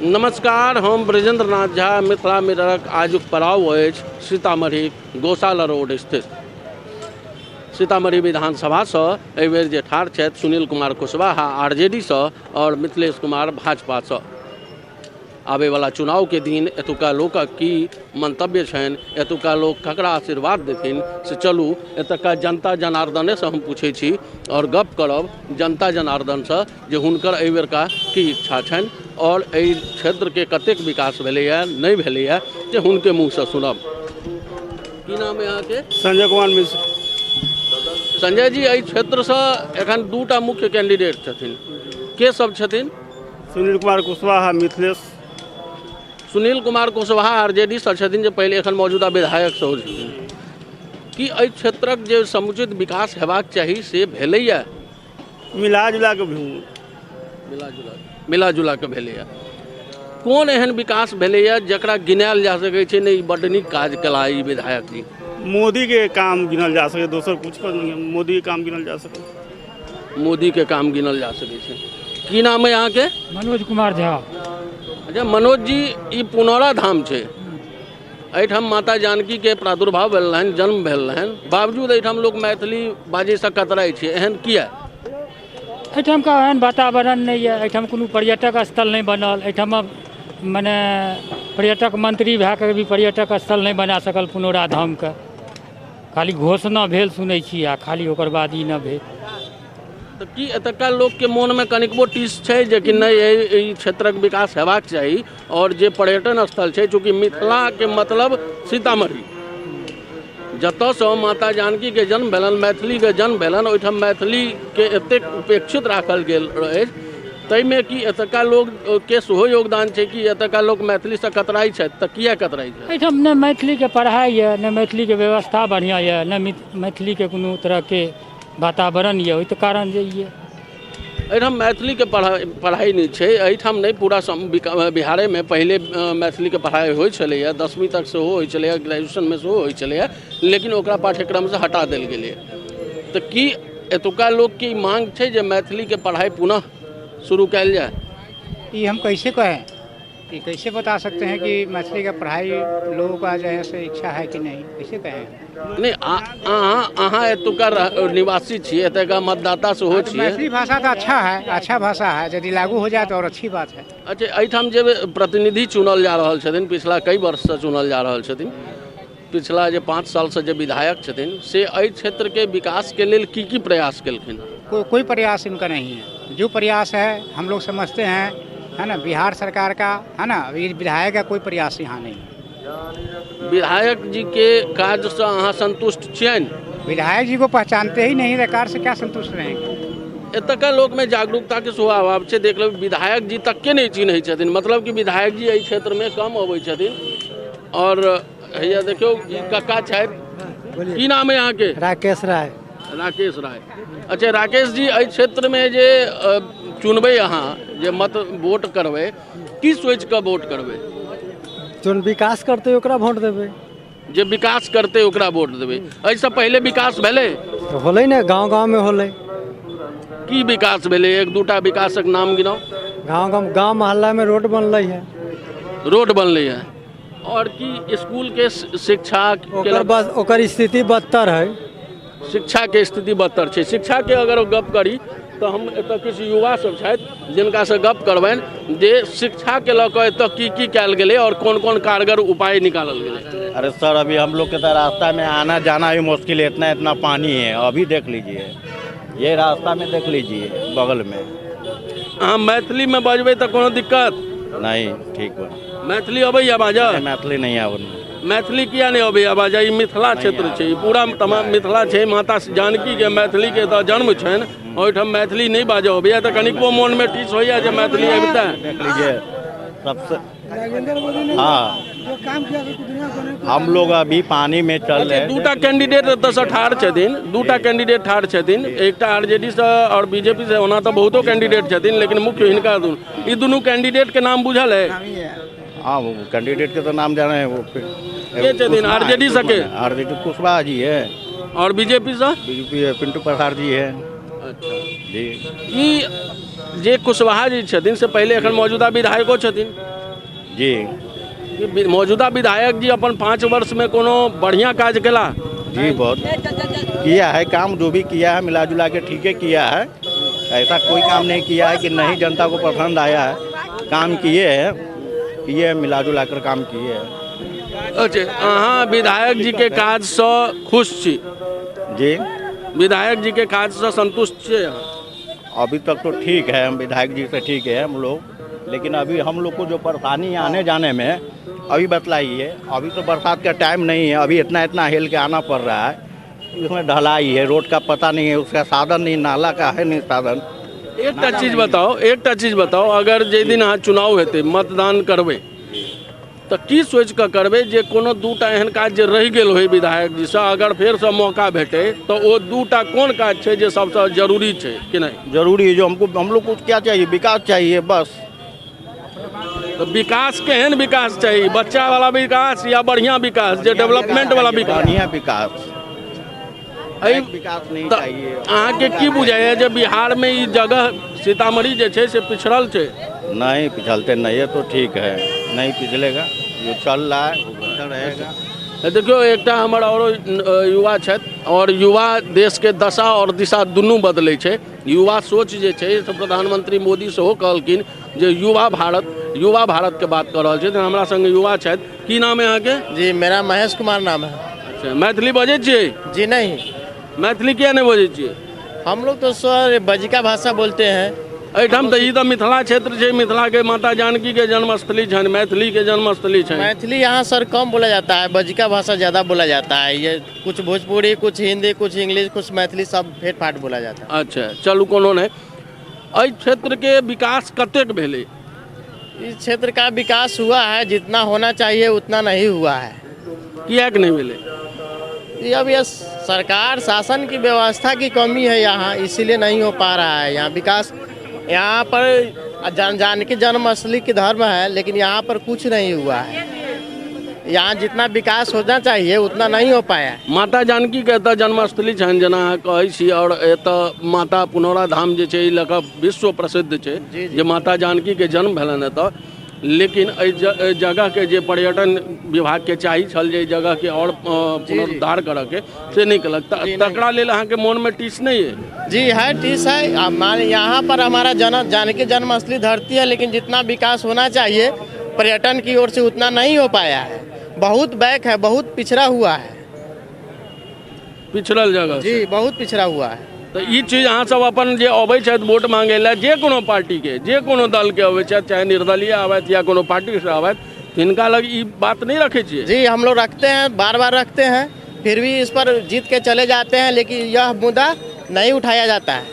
नमस्कार, हम ब्रजेंद्र नाथ झा मिथिला मिररक आजुक पड़ाव अछि सीतामढ़ी गौशाला रोड स्थित। सीतामढ़ी विधानसभा से एहि बेर जे ठाढ़ छथि सुनील कुमार कुशवाहा आरजेडी से और मिथिलेश कुमार भाजपा से। आबे वाला चुनाव के दिन एतुका लोकक की मंतव्य छनि, एतुका लोक ककरा आशीर्वाद देथिन से चलू एतुका जनता जनार्दने से हम पूछे छी और गप करब जनता जनार्दन से जे हुनकर एहि बेरका की इच्छा छनि और एहि क्षेत्र के कतेक विकास भेलैया नहीं भेलैया जे हुनके मुँह से सुनब। की नाम है यहाँ के? संजय कुमार मिश्र। संजय जी, एहि क्षेत्र से एखन दूटा मुख्य कैंडिडेट छथिन, के सब छथिन? सुनील कुमार कुशवाहा मिथिलेश। सुनील कुमार कुशवाहा आरजेडी से छथिन जे पहले एखन मौजूदा विधायक सेहो छथिन। कि एहि क्षेत्रक जे समुचित विकास हेबाक चाही से भेलैया? मिला जुला के मिला जुला के भेलैया। कोन एहन विकास भेलैया जकरा गिनायल जा सकै छै नहि बड्ड नीक काज केला ई विधायक जी? मोदी के काम गिनल जा सके, दोसर कुछ पर नहीं, मोदी के काम गिनल जा सके। मोदी के काम गिनल जा सकै छै। की नाम है यहाँ के? मनोज कुमार झा। अच्छा मनोज जी, ई पुनौरा धाम छै, एहिठाम माता जानकी के प्रादुर्भाव भेल रहनि, जन्म भेल रहनि, बावजूद एहिठाम लोग मैथिली बाजै से कतराइ छै, एहन किया? एहिठाम का एहन वातावरण नहीं है, एहिठाम कोनो पर्यटक स्थल नहीं बनल, एहिठाम मने पर्यटक मंत्री भए के भी पर्यटक स्थल नहीं बना सकल पुनौरा धाम के। खाली घोषणा भेल सुनै छी आ खाली ओकर बाद ई न भेल। तो की एतुका लोक के मोन में कनिकबो टीस छै जे कि नहीं एहि क्षेत्रक विकास हेबाक चाही और जे पर्यटन स्थल छै, चूँकि मिथिला के मतलब सीतामढ़ी, जतऽ से माता जानकी के जन्म भेलन, मैथिली के जन्म भेलन, ओहिठाम मैथिली के एतेक उपेक्षित राखल गेल अछि, ताहिमे कि एतुका लोग के सेहो योगदान छै कि एतुका लोक मैथिली से कतराइ छथि, तऽ किया कतराइ छथि? एहिठाम न मैथिली के पढ़ाई है, न मैथिली के व्यवस्था बढ़िया है, न मैथिली के कोनो तरह के वातावरण ये, ओहि कारण जे ये एहिठाम मैथिली के पढ़ाई नहीं छै। एहिठाम नहीं, पूरा बिहार में पहले मैथिली के पढ़ाई होइ छलैया, 10वीं तक सेहो होइ छलैया, ग्रेजुएशन में सेहो होइ छलैया, लेकिन ओकरा पाठ्यक्रम से हटा देल गेलै। तो की एतुका लोक की मांग छै जे मैथिली के पढ़ाई पुनः शुरू कयल जाए? ये हम कैसे कहें, कि कैसे बता सकते हैं कि मैथिली का पढ़ाई लोगों का जो है से इच्छा है कि नहीं, कैसे कहें? नहीं, अहाँ एतुका निवासी छियै, एतुका मतदाता सेहो छियै। मैथिली भाषा तो अच्छा है, अच्छा भाषा है, यदि लागू हो जाए तो और अच्छी बात है। अच्छा, एहिठाम जे प्रतिनिधि चुनल जा रहल छथिन, पिछला कई वर्ष से चुनल जा रहल छथिन, पिछला जे 5 साल से जे विधायक छथिन, से एहि क्षेत्र के विकास के लेल की प्रयास केलखिन? कोई प्रयास इनका नहीं है। जो प्रयास है हम लोग समझते हैं, है ना, बिहार सरकार का, है ना, विधायक का कोई प्रयास यहाँ नहीं। विधायक जी के कार्य से अहाँ संतुष्ट छियनि? विधायक जी को पहचानते ही नहीं, सरकार से क्या संतुष्ट रहेंगे? एतुका लोक में जागरूकता के सेहो अभाव छै। देख लो, विधायक जी तक के नहीं चिन्है छथिन, मतलब कि विधायक जी एहि क्षेत्र में कम अबै छथिन। और हैया देखियो कक्का छथि, की नाम है यहाँ के? राकेश राय। राकेश राय। अच्छा राकेश जी, एहि क्षेत्र में जे चुनबै अहाँ, जे मत वोट करबै, की सोच के वोट करबै? जो विकास करते ओकरा वोट देबै। जे विकास करते ओकरा वोट देबै। एहिसँ पहले विकास भेलै? होलै ने, गांव में होलै। की विकास भेलै? एक दूटा विकासक नाम गिनाओ। गांव मोहल्ला में रोड बनलै है। रोड बनलै है। और की स्कूल के शिक्षा ओकर स्थिति बदतर है। शिक्षा के स्थिति बदतर छै। शिक्षा के अगर गप करी तो हम एतऽ किछु युवा सब छथि जिनका से गप करबनि जे शिक्षा के लऽ कऽ एतऽ की कयल गेलै और कोन कोन कारगर उपाय निकालल गेलै। अरे सर, अभी हम लोग के तो रास्ता में आना जाना भी मुश्किल है, इतना पानी है। अभी देख लीजिए, ये रास्ता में देख लीजिए बगल में। अहाँ मैथिली में बजबै तो कोनो दिक्कत नहीं? ठीक बा। मैथिली अबैया बाजऽ? मैथिली नहीं आवन। मैथिली किया नहीं अबैया बाजऽ? ई मिथिला क्षेत्र छै, ई पूरा तमाम मिथिला छै। माता जानकी के मैथिली के तऽ जन्म छनि, ओहिठाम मैथिली नहीं बाजऽ अबैया तऽ कनिको मोन में टीस होइया जे मैथिली अबितै। देख लीजिए सबसे। हाँ, हम लोग अभी पानी में चल रहे हैं। दूटा कैंडिडेट एतऽ ठाढ़ छथिन, दूटा कैंडिडेट ठाढ़ छथिन, एकटा आरजेडी से और बीजेपी से। ओना तऽ बहुतो कैंडिडेट छथिन, लेकिन मुख्य हिनका ई दुनू कैंडिडेट के नाम बुझल है? हाँ, वो कैंडिडेट के तो नाम जाने हैं। वो के छथिन? आरजेडी से के? आरजेडी कुशवाहा जी है। और बीजेपी से? बीजेपी पिंटू प्रसाद जी है। अच्छा जी। ई जे कुशवाहा जी छथिन से पहले एखन मौजूदा विधायको छथिन। जी कि मौजूदा विधायक जी अपन 5 वर्ष में कोनो बढ़िया काज केला? जी बहुत किया है काम, जो भी किया है मिला जुला के ठीक है किया है। ऐसा कोई काम नहीं किया है कि नहीं जनता को पसंद आया है। काम किए मिला जुला कर काम किए हैं। अच्छा, अहाँ विधायक जी के काज से खुश छी? जी विधायक जी के काज से संतुष्ट छी अहाँ? अभी तक तो ठीक है, हम विधायक जी से ठीक है हम लोग, लेकिन अभी हम लोग को जो परेशानी आने जाने में अभी बतलाइए। अभी तो बरसात का टाइम नहीं है, अभी इतना हिल के आना पड़ रहा है। इसमें ढलाई है, रोड का पता नहीं है, उसका साधन नहीं, नाला का है नहीं साधन। एक चीज बताओ, अगर जे दिन अहाँ चुनाव हेतै, मतदान करबै, तो की सोच के करबै जे कोनो दूटा एहन काज जे रहि गेल होय विधायक जी से, अगर फेर से मौका भेटे तो वो दूटा कोन काज छै जे सबसे जरूरी छै कि नहीं? जरूरी है जो हम लोग को क्या चाहिए, विकास चाहिए बस। तो विकास केहन विकास चाहिए? बच्चा वाला विकास या बढ़िया विकास, जे डेवलपमेंट वाला विकास? बढ़िया विकास, विकास नहीं चाहिए। अहाँके की बुझाइए जे बिहार में ई जगह सीतामढ़ी जे छै से पिछड़ल छै? नहीं पिछलते नहीं है तो ठीक है, नहीं पिछलेगा, जो चल रहा है वो बेहतर रहेगा। देखियो एकटा हमर और युवा छथि, और युवा देश के दशा और दिशा दुनू बदलै छै। युवा सोच जे छै से प्रधानमंत्री मोदी सेहो कहलखिन जे युवा भारत के बात कर रहल छै। हमरा संगे युवा छथि, की नाम है अहाँके? जी मेरा महेश कुमार नाम है। अच्छा, मैथिली बजै छियै? जी नहीं, मैथिली किया नहीं बजै छियै? हम लोग तो सर बजिका भाषा बोलते हैं। एहिठाम तऽ ई तऽ मिथिला क्षेत्र छै, मिथिला के माता जानकी के जन्मस्थली छनि, मैथिली के जन्मस्थली छनि। मैथिली यहाँ सर कम बोला जाता है, बजिका भाषा ज़्यादा बोला जाता है। ये कुछ भोजपुरी, कुछ हिंदी, कुछ इंग्लिश, कुछ मैथिली, सब भेट फाट बोला जाता है। अच्छा, चलू कोनो नहीं। एहि क्षेत्र के विकास कतेक भेलै? इस क्षेत्र का विकास हुआ है, जितना होना चाहिए उतना नहीं हुआ है। किएक नहीं भेलै? अब ये सरकार शासन की व्यवस्था की कमी है यहाँ, इसीलिए नहीं हो पा रहा है यहाँ विकास। यहाँ पर जानकी जन्मस्थली की धर्म है, लेकिन यहाँ पर कुछ नहीं हुआ है। यहाँ जितना विकास होना चाहिए उतना नहीं हो पाया। माता जानकी के एतऽ जन्मस्थली छनि जेना अहाँ कहै छी, और एतऽ माता पुनौरा धाम जे छै ई लऽ कऽ विश्व प्रसिद्ध छै जे माता जानकी के जन्म भेलनि एतऽ। लेकिन एहि जगह के जे पर्यटन विभाग के चाहिए छल जे जगह के और पुनरुद्धार करऽ के से नहीं केलक, तकरा लेल अहाँके मोन में टीस नहीं है? जी है, टीस है। अब मान यहाँ पर हमारा जानकी जन्मस्थली धरती है, लेकिन जितना विकास होना चाहिए पर्यटन की ओर से उतना नहीं हो पाया है। बहुत बैक है, बहुत पिछड़ा हुआ है, पिछड़ल जगह जी बहुत पिछड़ा हुआ है। तो ई चीज अहाँ सब अपन जे अबै छथि वोट मांगे ला, जे कोनो पार्टी के, जे कोनो दल के अबै छथि, चाहे निर्दलीय आबथि या कोनो पार्टी से आबथि, तिनका लग ई बात नहीं रखे छियै? जी हम लोग रखते हैं, बार बार रखते हैं, फिर भी इस पर जीत के चले जाते हैं, लेकिन यह मुद्दा नहीं उठाया जाता है।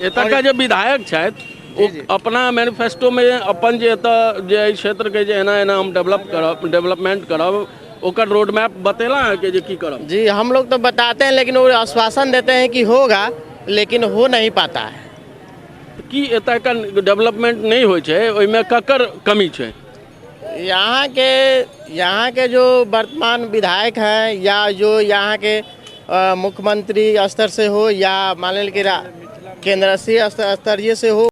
एतऽ का जो विधायक छथि वो अपना मैनिफेस्टो में अपन जे एतऽ जे क्षेत्र के जे एना हम डेवलपमेंट करब, ओकर रोड मैप बतेला है कि जे की करब? जी हम लोग तो बताते हैं, लेकिन वो आश्वासन देते हैं कि होगा, लेकिन हो नहीं पाता है। कि एतऽ का डेवलपमेंट नहीं होइ छै, ओहिमे ककर कमी छै? यहाँ के जो वर्तमान विधायक हैं या जो यहाँ के मुख्यमंत्री स्तर से हो या मान लीजिए कि केंद्रीय स्तरीय से हो,